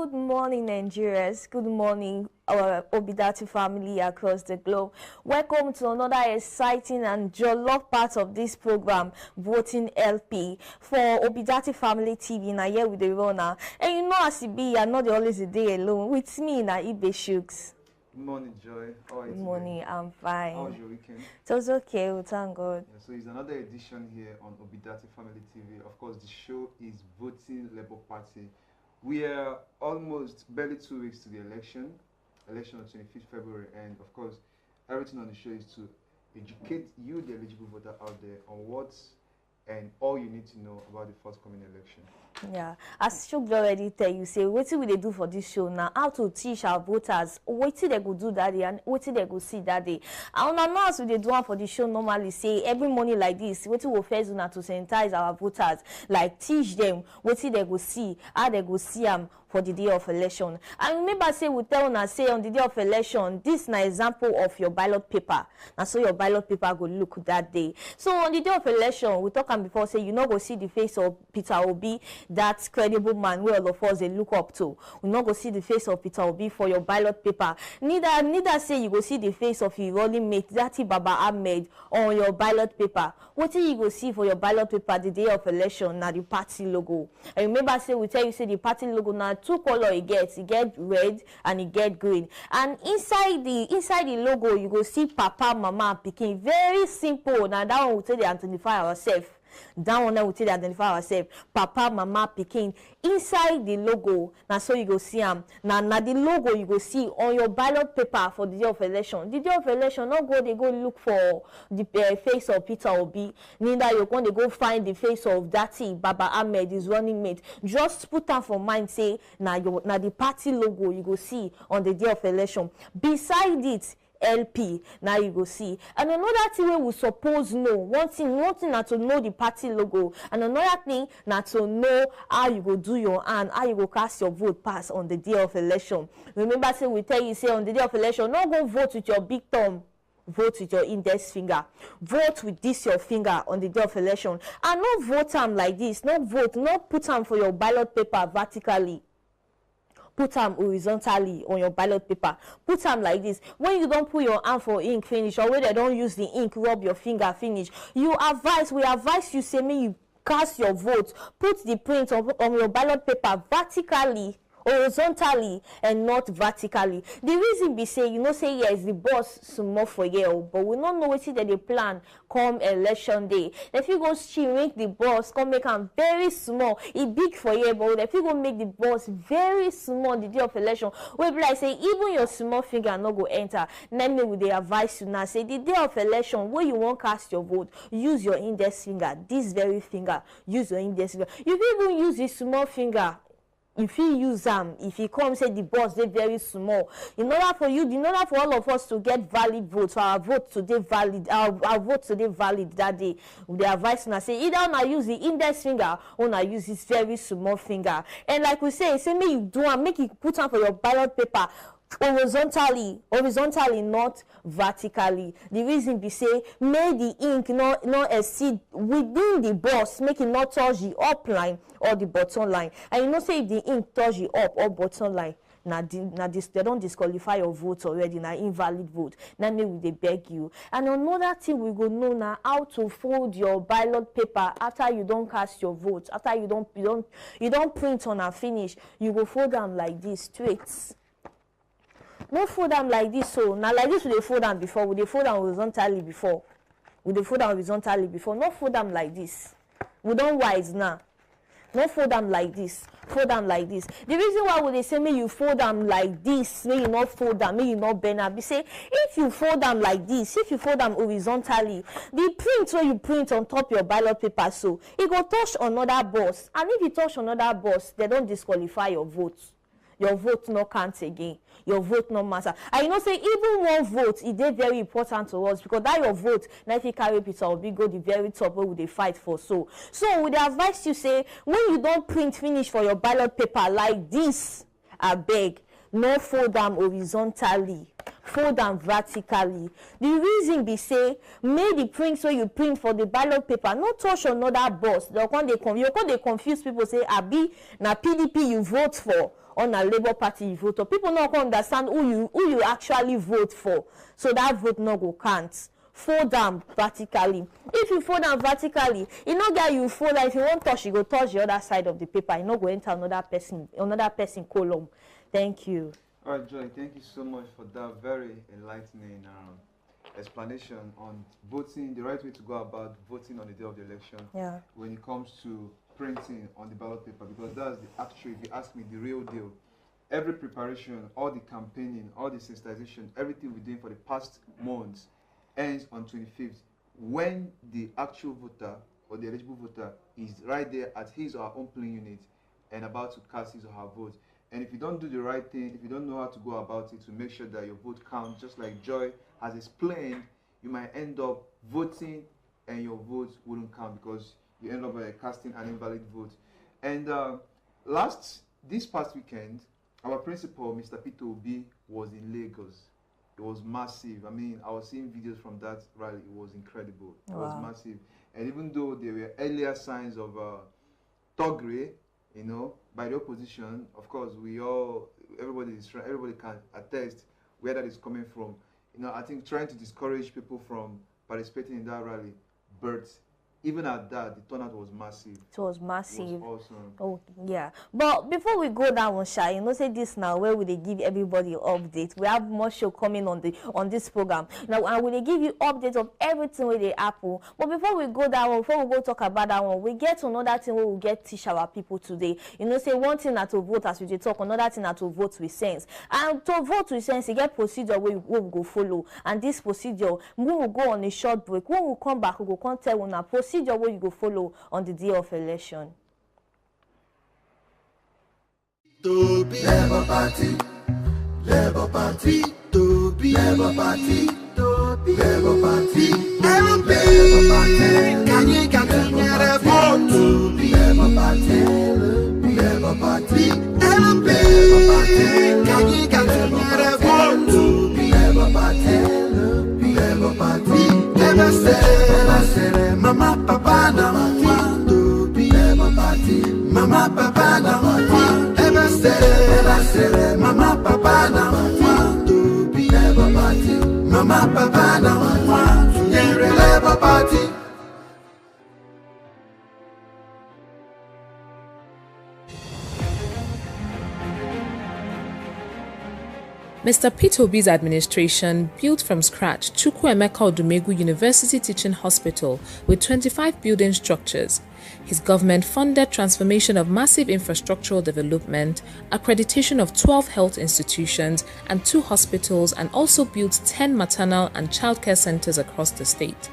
Good morning, Nigerians. Good morning, our Obidati family across the globe. Welcome to another exciting and jollof part of this program, Voting LP for Obidati Family TV. Now here with the runner, and you know as it be, you're not always a day alone. With me, na Ibe Shooks. Good morning, Joy. How are you? Good morning, I'm fine. How was your weekend? It was okay, we thank God. Yeah, so it's another edition here on Obidati Family TV. Of course, the show is Voting Labour Party. We are almost barely 2 weeks to the election on 25th February, and of course, everything on the show is to educate you, the eligible voter out there, on what's and all you need to know about the forthcoming election. Yeah, as Shug already tell you, say what will they do for this show now? How to teach our voters what they go do that day and what they go see that day. And I know as we do one for the show normally say every morning like this, what we will first do now to sensitize our voters, like teach them what they go see, how they go see them for the day of election. And remember say we tell una say on the day of election, this is an example of your ballot paper. And so your ballot paper go look that day. So on the day of election, we talk before say you not go see the face of Peter Obi, that credible man where all of us they look up to. We not go see the face of Peter Obi for your ballot paper. Neither say you go see the face of your rolling mate, that Baba Ahmed, on your ballot paper. What you go see for your ballot paper the day of election? Now the party logo. And remember say we tell you say the party logo now two color it get red and it get green. And inside the logo you go see Papa, Mama, Pikin. Very simple. Now that one we tell they identify ourselves. That one we tell they identify ourselves. Papa, Mama, Pikin. Inside the logo, now so you go see them. Now the logo you go see on your ballot paper for the day of election. The day of election, not go they go look for the face of Peter Obi. Neither you're going to go find the face of Dati Baba Ahmed, his running mate. Just put down for mind, say now the party logo you go see on the day of election. Beside it, LP now you go see. And another thing we suppose know, one thing not to know the party logo, and another thing not to know how you go do your hand, how you go cast your vote pass on the day of election. Remember say we tell you say on the day of election, not go vote with your big thumb, vote with your index finger. Vote with this your finger on the day of election, and not vote them like this. Not put them for your ballot paper vertically. Put them horizontally on your ballot paper. Put them like this. When you don't put your hand for ink finish, or when they don't use the ink, rub your finger finish. We advise you say me you cast your vote. Put the print on your ballot paper vertically, horizontally, and not vertically. The reason be say you know say yes the boss small for you, but we don't know what that they plan come election day. If you go shrink the boss, come make them very small. It big for you, but if you go make the boss very small the day of election, we be like say even your small finger not go enter. Then me with the advice you now say the day of election where you won't cast your vote, use your index finger. This very finger, use your index finger. You can even use this small finger. If you use them, if you come say the boss they very small, in order for all of us to get valid votes, for our vote today valid, our vote today valid that day, the advice now say either now use the index finger or now use this very small finger. And like we say me you do and make it put on for your ballot paper horizontally, not vertically. The reason be say make the ink not exceed within the box, make it not touch the up line or the bottom line. And you know say if the ink touch the up or bottom line, they don't disqualify your vote already, now invalid vote. Now maybe they beg you. And another thing we go know now how to fold your ballot paper after you don't cast your vote, after you don't print on and finish, you go fold them like this straight. No fold them like this, so now like this we dey fold them before, we dey fold them horizontally before. Not fold them like this. We don't wise now. Not fold them like this. Fold them like this. The reason why would they say me you fold them like this, may you not fold them, may you not bend them. Be say if you fold them like this, if you fold them horizontally, the print where you print on top your ballot paper, so it go touch another box. And if you touch another box, they don't disqualify your vote. Your vote no count again. Your vote no matter. And you know say even one vote is very important to us because that your vote now if you carry Peter Obi go the very top where would they fight for. So would they advise you say when you don't print finish for your ballot paper like this, I beg, no fold them horizontally. fold am vertically. The reason be say make the print wey you print for the ballot paper no touch another box. You come dey confuse people say abi na PDP you vote for or na Labour Party you vote for. People no come understand who you actually vote for, so that vote no go count. Fold am vertically. If you fold am vertically, e no get you fold am. If you wan touch, you go touch the other side of the paper. E no go enter another person column. Thank you. All right, Joy, thank you so much for that very enlightening explanation on voting, the right way to go about voting on the day of the election. Yeah. When it comes to printing on the ballot paper, because that's the actual, if you ask me, the real deal. Every preparation, all the campaigning, all the sensitization, everything we're doing for the past months ends on 25th, when the actual voter or the eligible voter is right there at his or her own polling unit and about to cast his or her vote. And if you don't do the right thing, if you don't know how to go about it to make sure that your vote counts, just like Joy has explained, you might end up voting and your vote wouldn't count because you end up casting an invalid vote. And this past weekend, our principal, Mr. Peter Obi, was in Lagos. It was massive. I mean, I was seeing videos from that rally. It was incredible. It was massive. And even though there were earlier signs of thuggery, you know, by the opposition, of course, everybody can attest where that is coming from. You know, I think trying to discourage people from participating in that rally, but even at that, the turnout was massive. It was massive. It was awesome. Oh, yeah. But before we go down on Sha, you know, say this now where will they give everybody an update? We have more show coming on this program. Now, and will they give you updates of everything where they happen? But before we go down, before we go talk about that one, we get to another thing where we get teach our people today. You know, say one thing that to vote as we talk, another thing that to vote with sense. And to vote with sense, you get procedure where we go follow. And this procedure, we will go on a short break. When we come back, we go come tell you now procedure what you go follow on the day of election. To be Labour Party, Labour Party, to be Labour Party, to be Labour Party, LP, can you get a vote? To be Labour Party, Labour Party, LP, can you get a vote? To be Labour Party, Labour Party, never say, Mama, Papa, no want to be Labour Party, Mama, Papa, no want. Never say, Mama, Papa, no want to be Labour Party, Mama, Papa, no want to be Labour Party. Mr. Peter Obi's administration built from scratch Chukwuemeka Odumegwu University Teaching Hospital with 25 building structures. His government funded transformation of massive infrastructural development, accreditation of 12 health institutions and 2 hospitals, and also built 10 maternal and childcare centers across the state.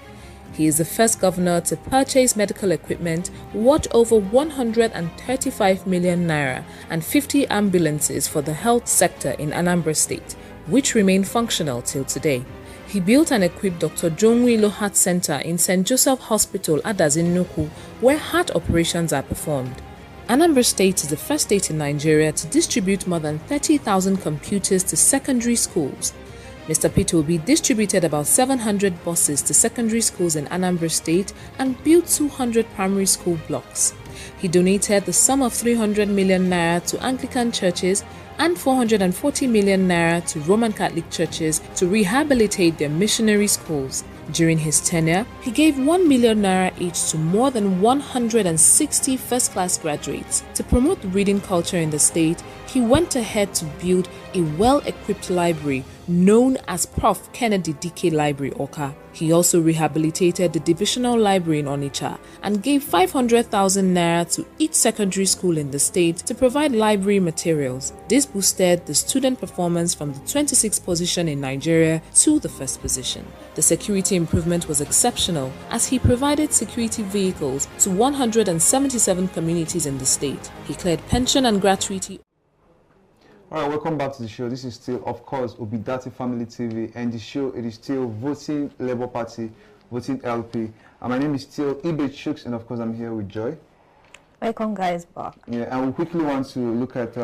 He is the first governor to purchase medical equipment worth over 135 million naira and 50 ambulances for the health sector in Anambra State, which remain functional till today. He built and equipped Dr. Jonwilo Heart Center in St. Joseph Hospital, Adazinnuku, where heart operations are performed. Anambra State is the first state in Nigeria to distribute more than 30,000 computers to secondary schools. Mr. Peter Obi distributed about 700 buses to secondary schools in Anambra State and built 200 primary school blocks. He donated the sum of 300 million naira to Anglican churches and 440 million naira to Roman Catholic churches to rehabilitate their missionary schools. During his tenure, he gave 1 million naira each to more than 160 first-class graduates. To promote the reading culture in the state, he went ahead to build a well-equipped library known as Prof. Kennedy Dike Library, Oka. He also rehabilitated the divisional library in Onitsha and gave 500,000 naira to each secondary school in the state to provide library materials. This boosted the student performance from the 26th position in Nigeria to the first position. The security improvement was exceptional as he provided security vehicles to 177 communities in the state. He cleared pension and gratuity. All right, welcome back to the show. This is still, of course, Obidati Family TV, and the show, it is still Voting Labour Party, Voting LP. And my name is still Ibe Chuks, and of course, I'm here with Joy. Welcome, guys, back. Yeah, and we quickly want to look at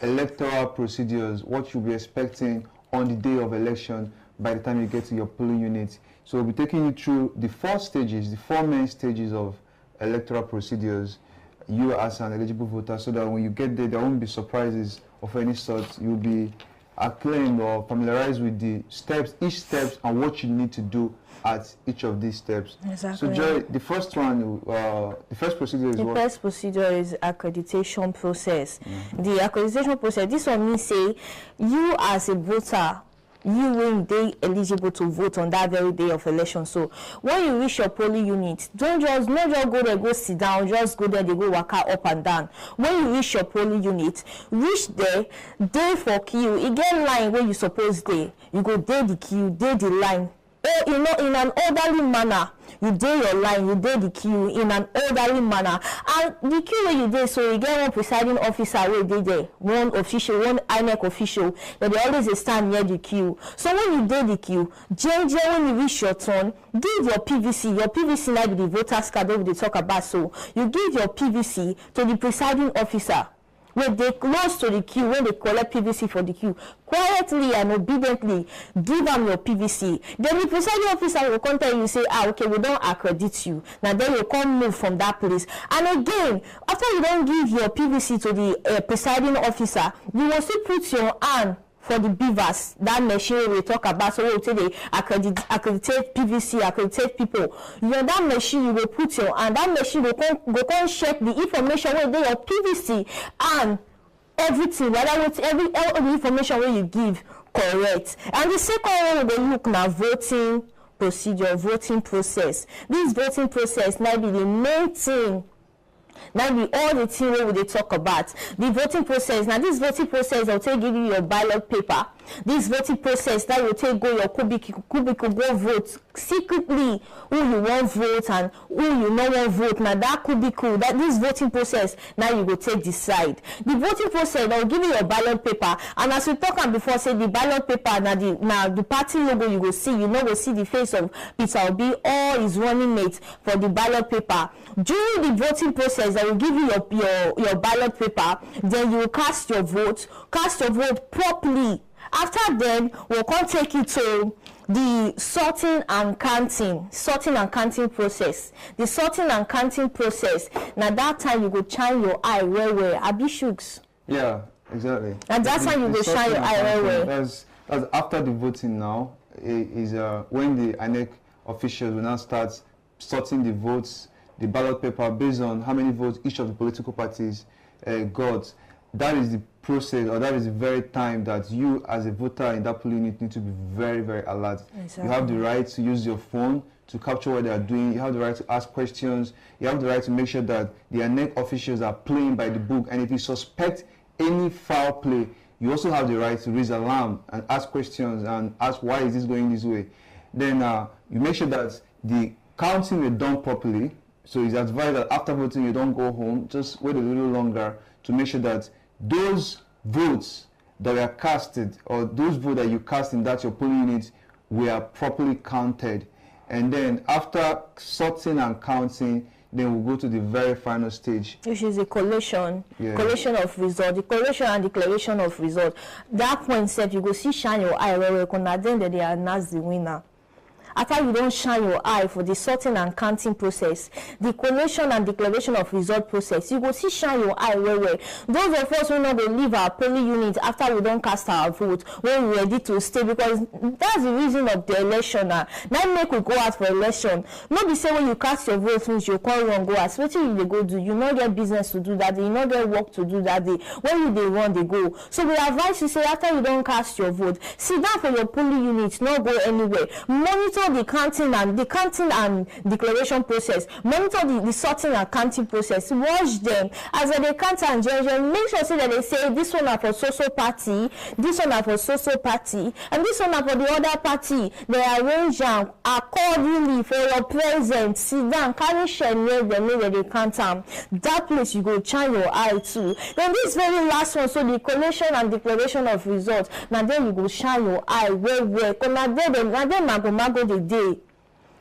electoral procedures, what you'll be expecting on the day of election by the time you get to your polling unit. So we'll be taking you through the 4 stages, the 4 main stages of electoral procedures, you as an eligible voter, so that when you get there, there won't be surprises of any sort. You'll be acclaimed or familiarized with the steps, each steps, and what you need to do at each of these steps. Exactly. So Joy, the first one, the first procedure is what? The first procedure is accreditation process. The accreditation process, this one means say you as a voter, you will be eligible to vote on that very day of election. So when you reach your polling unit, not just go there, go sit down, just go there, they go waka up and down. When you reach your polling unit, reach there, day for queue, you get line where you suppose day. You go day the queue, day the line. Or in an orderly manner, you do your line, you do the queue in an orderly manner. And the queue where you do, so you get one presiding officer where they there, one official, one INEC official, that they always stand near the queue. So when you do the queue, when you reach your turn, give your PVC. Your PVC like the voters card that they talk about. So you give your PVC to the presiding officer. When they close to the queue, when they collect PVC for the queue, quietly and obediently give them your PVC. Then the presiding officer will come tell you, say, okay, we don't accredit you. Now then you come move from that place. And again, after you don't give your PVC to the presiding officer, you will still put your hand for the beavers, that machine we talk about, so we say they accreditate PVC, accreditate people. You know, that machine you will put your hand, that machine will come check the information where they your PVC and everything, whether it's every information where you give correct. And the second one we will look now voting procedure, voting process. This voting process might be the main thing. Now be all the things where they talk about. The voting process. Now this voting process will take give you your ballot paper. This voting process that will take go your cubicle go vote secretly who you want vote and who you no want vote. Now that cubicle, that this voting process, now you go take decide. The voting process will give you your ballot paper, and as we talked about before, say the ballot paper now the party logo you go see, you know go see the face of Peter Obi or his running mate for the ballot paper. During the voting process, I will give you your ballot paper, then you will cast your vote properly. After then, we'll come take you to the sorting and counting process. The sorting and counting process. Now that time you go shine your eye where Abi Shooks. Yeah, exactly. And that's how you go shine your eye where. That's after the voting now is when the INEC officials will now start sorting the votes, the ballot paper based on how many votes each of the political parties got. That is the process, or that is the very time that you as a voter in that polling unit need to be very, very alert. Exactly. You have the right to use your phone to capture what they are doing. You have the right to ask questions. You have the right to make sure that the INEC officials are playing by the book. And if you suspect any foul play, you also have the right to raise alarm and ask questions and ask why is this going this way. Then you make sure that the counting is done properly. So it's advised that after voting you don't go home, just wait a little longer to make sure that those votes that were casted, or those votes that you cast in that your polling unit, were properly counted. And then after sorting and counting, then we'll go to the very final stage, which is the collation of result. The collation and declaration of result. That point said, you go see shine your eye where then they announce the winner. After you don't shine your eye for the sorting and counting process, the collation and declaration of result process, you go see shine your eye where those of us who not go leave our polling unit after we don't cast our vote, when we're ready to stay, because that's the reason of the election now. Now make we go out for election. Not be say when you cast your vote means you call run go out. What you they go do? You not get business to do that day, you not get work to do that day. When you they run, they go. So we advise you say after you don't cast your vote, sit down for your polling unit, not go anywhere. Monitor the counting and declaration process. Monitor the sorting and counting process. Watch them as they count and judge. Make sure say that they say this one are for so party, this one are for so party, and this one are for the other party. They arrange them accordingly for your present. Sit down, carry share near them where they count them. That place you go shine your eye to. Then this very last one, so the collation and declaration of results. Now then you go shine your eye where. Now then mago the day.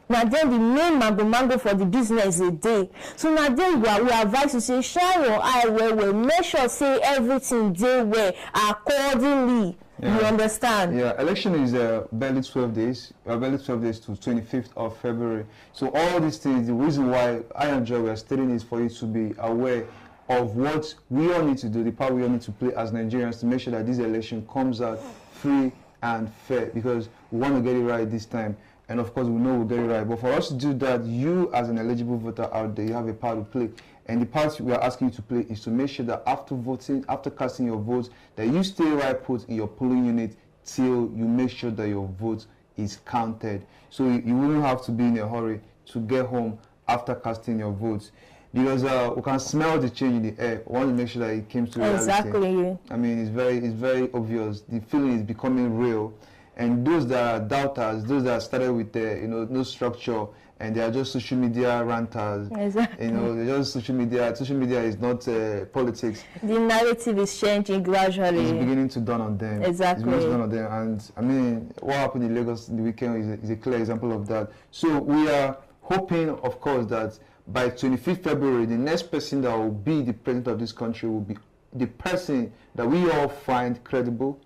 Now then the main mango for the business a day. So now then we advise you say shine your eye where. Make sure say everything day where accordingly. Yeah. You understand? Yeah, election is barely 12 days. Barely 12 days to 25th of February. So all these things, the reason why I and Joy we are stating is for you to be aware of what we all need to do, the part we all need to play as Nigerians to make sure that this election comes out free and fair, because we want to get it right this time. And of course, we know we'll get it right. But for us to do that, you as an eligible voter out there, you have a part to play. And the part we are asking you to play is to make sure that after voting, after casting your votes, that you stay right put in your polling unit till you make sure that your vote is counted. So you wouldn't have to be in a hurry to get home after casting your votes. Because we can smell the change in the air. We want to make sure that it came to reality. Exactly. I mean, it's very obvious. The feeling is becoming real. And those that are doubters, those that started with no structure, and they are just social media ranters. Exactly. They're just social media. Social media is not politics. The narrative is changing gradually. It's beginning to dawn on them. Exactly. It's beginning to dawn on them. And I mean, what happened in Lagos in the weekend is a clear example of that. So we are hoping, of course, that by 25th February, the next person that will be the president of this country will be the person that we all find credible,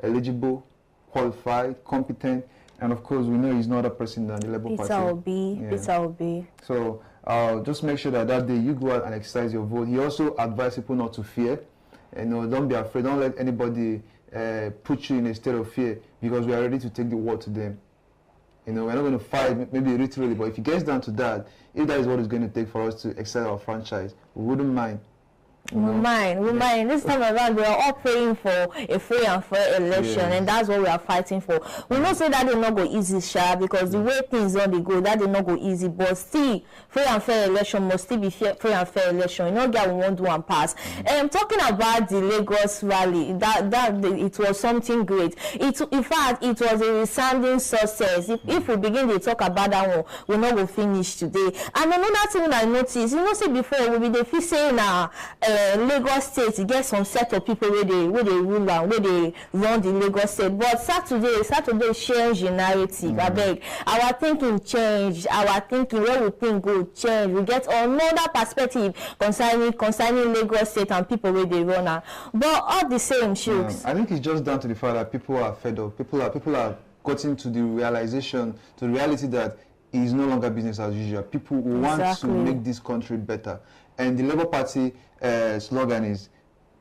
eligible, qualified, competent, and of course we know he's not a person than the Labour Party. Peter Obi. So just make sure that day you go out and exercise your vote. He also advised people not to fear. Don't be afraid. Don't let anybody put you in a state of fear, because we are ready to take the war to them. We're not going to fight, maybe literally, but if it gets down to that, if that is what it's going to take for us to exercise our franchise, we wouldn't mind. We mind. This time around, we are all praying for a free and fair election, and that's what we are fighting for. We don't say that they not go easy, Sha, because the way things don't they go, that they not go easy. But still, free and fair election must still be free and fair election. You know, that we won't do and pass. And talking about the Lagos rally, it was something great. In fact, it was a resounding success. If we begin to talk about that one, we not go finish today. And another thing I noticed, say before we be the saying Lagos State get some set of people where they rule and where they run the Lagos State. But Saturday change the narrative. I beg. Our thinking changed. Our thinking, where we think will change. We get another perspective concerning Lagos State and people where they run. But all the same, Shooks. I think it's just down to the fact that people are fed up. People are gotten to the realization, to the reality that it is no longer business as usual. People want to make this country better. And the Labour Party slogan is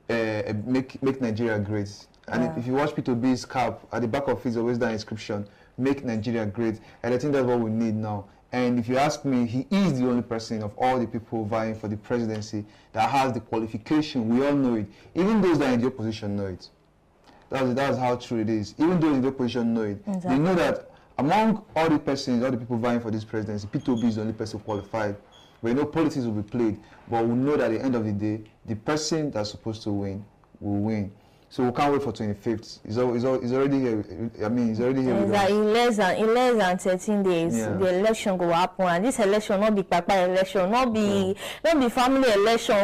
make Nigeria great. And if you watch Peter Obi's cap, at the back of it is always that inscription, make Nigeria great. And I think that's what we need now. And if you ask me, he is the only person of all the people vying for the presidency that has the qualification. We all know it. Even those that are in the opposition know it. That's how true it is. Even those in the opposition know it. Exactly. They know that among all the persons, all the people vying for this presidency, Peter Obi is the only person qualified. We know politics will be played, but we know that at the end of the day, the person that's supposed to win will win. So we can't wait for 25th. It's already here. I mean, it's already here. In less than 13 days, the election will happen, and this election not be papa election, not be family election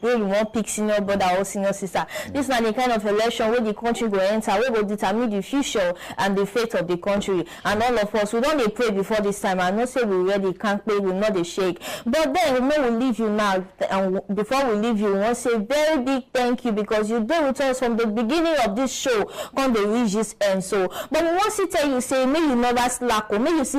where you want pick senior brother or senior sister. This is not the kind of election where the country will enter, where will determine the future and the fate of the country. And all of us, we don't pray before this time. I not say we ready, can't pray, we not shake. But then we leave you now, and before we leave you, we want to say very big thank you, because you did with us from the beginning of this show, come the reach this end. So, but we want to tell you, say, may you never slack, or may you see